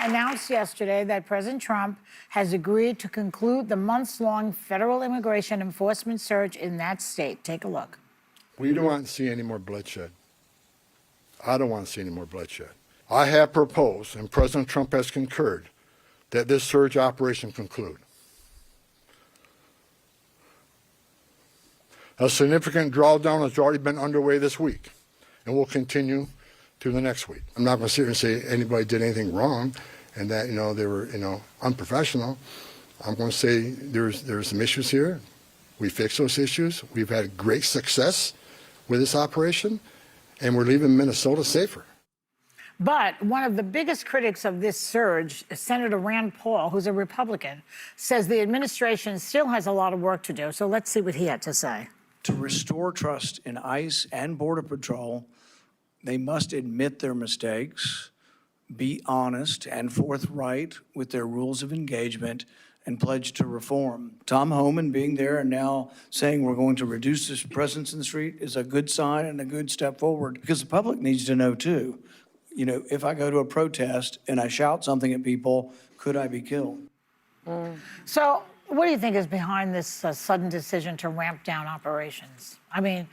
announced yesterday that President Trump has agreed to conclude the months-long federal immigration enforcement surge in that state. Take a look. We don't want to see any more bloodshed. I don't want to see any more bloodshed. I have proposed, and President Trump has concurred, that this surge operation conclude. A significant drawdown has already been underway this week and will continue through the next week. I'm not going to sit here and say anybody did anything wrong and that, they were, unprofessional. I'm going to say there's some issues here. We fixed those issues. We've had great success with this operation, and we're leaving Minnesota safer. But one of the biggest critics of this surge, Senator Rand Paul, who's a Republican, says the administration still has a lot of work to do. So let's see what he had to say. To restore trust in ICE and Border Patrol, they must admit their mistakes, be honest and forthright with their rules of engagement, and pledge to reform. Tom Homan being there and now saying we're going to reduce this presence in the street is a good sign and a good step forward, because the public needs to know too. If I go to a protest and I shout something at people, could I be killed? So what do you think is behind this sudden decision to ramp down operations? I mean,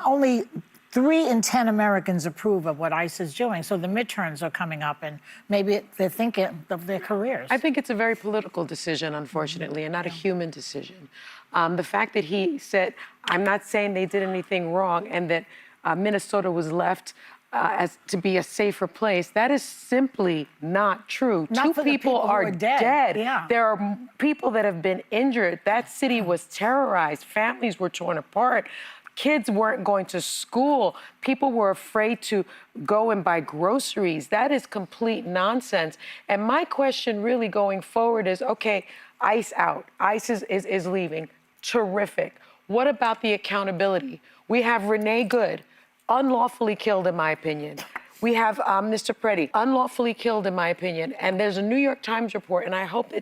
only 3 in 10 Americans approve of what ICE is doing. So the midterms are coming up, and maybe they're thinking of their careers. I think it's a very political decision, unfortunately, and not a human decision. The fact that he said, I'm not saying they did anything wrong, and that Minnesota was left to be a safer place, that is simply not true. Not 2 people are dead. Yeah. There are people that have been injured. That city was terrorized. Families were torn apart. Kids weren't going to school. People were afraid to go and buy groceries. That is complete nonsense. And my question really going forward is, okay, ICE out. ICE is leaving. Terrific. What about the accountability? We have Renee Good, unlawfully killed, in my opinion. We have Mr. Preddy, unlawfully killed, in my opinion. And there's a New York Times report, and I hope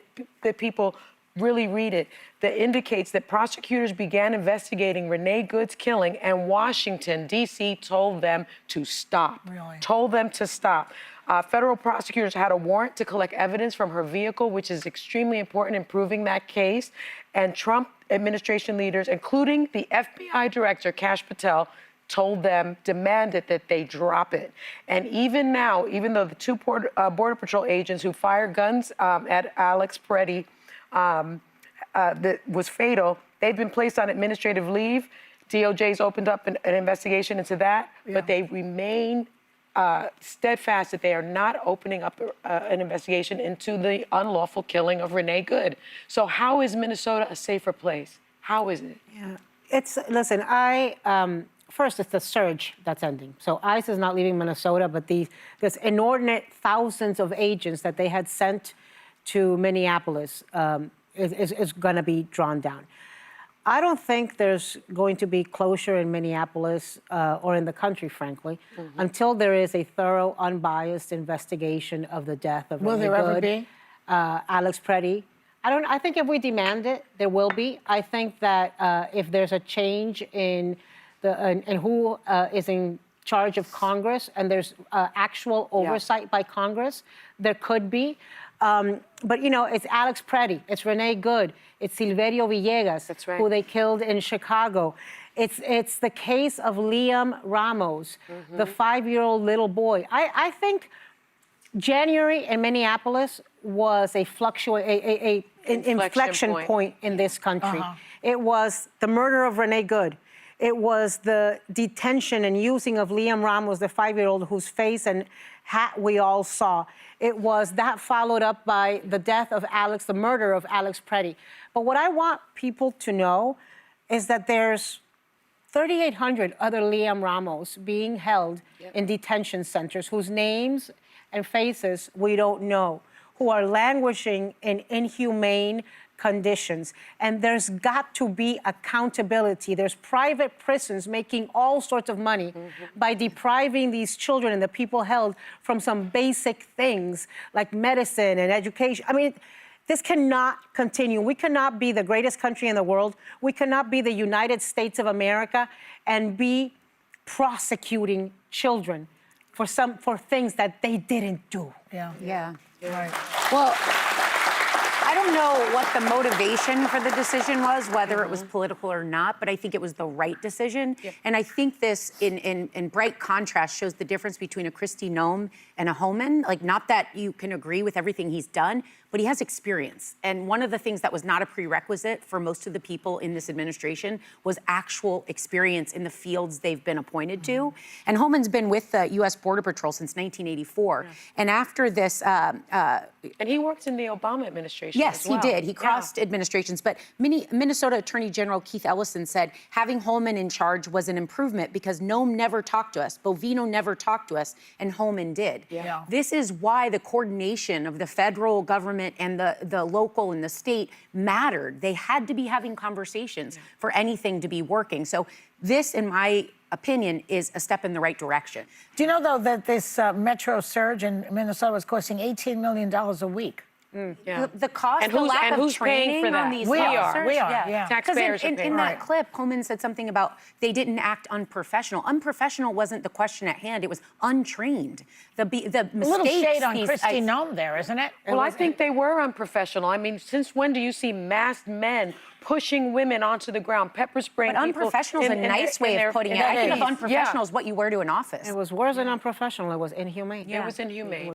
that people really read it, that indicates that prosecutors began investigating Renee Good's killing, and Washington, D.C. told them to stop. Really? Told them to stop. Federal prosecutors had a warrant to collect evidence from her vehicle, which is extremely important in proving that case. And Trump administration leaders, including the FBI director, Kash Patel, told them, demanded that they drop it. And even now, even though the 2 Border Patrol agents who fired guns at Alex Preddy that was fatal, they've been placed on administrative leave. DOJ's opened up an investigation into that, but they remain steadfast that they are not opening up an investigation into the unlawful killing of Renee Good. So how is Minnesota a safer place? How is it? Yeah, listen, first, it's the surge that's ending. So ICE is not leaving Minnesota, but this inordinate thousands of agents that they had sent to Minneapolis is going to be drawn down. I don't think there's going to be closure in Minneapolis or in the country, frankly, until there is a thorough, unbiased investigation of the death of Will there ever be? Alex Preddy. I think if we demand it, there will be. I think that if there's a change in who is in charge of Congress, and there's actual oversight by Congress, there could be. But, it's Alex Preddy, it's Renee Good, it's Silverio Villegas, That's right. who they killed in Chicago. It's the case of Liam Ramos, the 5-year-old little boy. I think January in Minneapolis was an inflection point in this country. It was the murder of Renee Good. It was the detention and using of Liam Ramos, the 5-year-old whose face and hat we all saw. It was that followed up by the death of the murder of Alex Preddy. But what I want people to know is that there's 3,800 other Liam Ramos being held in detention centers whose names and faces we don't know, who are languishing in inhumane conditions. And there's got to be accountability. There's private prisons making all sorts of money by depriving these children and the people held from some basic things like medicine and education. I mean, this cannot continue. We cannot be the greatest country in the world. We cannot be the United States of America and be prosecuting children for things that they didn't do. Yeah. Yeah. Right. Well, I don't know what the motivation for the decision was, whether it was political or not, but I think it was the right decision. And I think this, in bright contrast, shows the difference between a Kristi Noem and a Homan. Like, not that you can agree with everything he's done, but he has experience. And one of the things that was not a prerequisite for most of the people in this administration was actual experience in the fields they've been appointed to. And Homan's been with the U.S. Border Patrol since 1984. And after this... and he worked in the Obama administration Yes, as well. he did. He crossed administrations. But Minnesota Attorney General Keith Ellison said having Homan in charge was an improvement because Noem never talked to us, Bovino never talked to us, and Homan did. Yeah. This is why the coordination of the federal government and the local and the state mattered. They had to be having conversations for anything to be working. So this, in my opinion, is a step in the right direction. Do you know, though, that this metro surge in Minnesota was costing $18 million a week? Yeah. The cost, And the who's- lack and of who's paying training for that? on these We are. officers. We are, yeah. Taxpayers Because are paying in for that it. clip, Homan said something about they didn't act unprofessional. Unprofessional wasn't the question at hand. It was untrained. The mistakes. A little shade on these- Kristi Noem there, isn't it? Well, I think they were unprofessional. I mean, since when do you see masked men pushing women onto the ground, pepper spraying But people? unprofessional is a nice way of putting it. I think of Yeah. unprofessional is what you wear to an office. It was worse than unprofessional. It was inhumane. It was inhumane.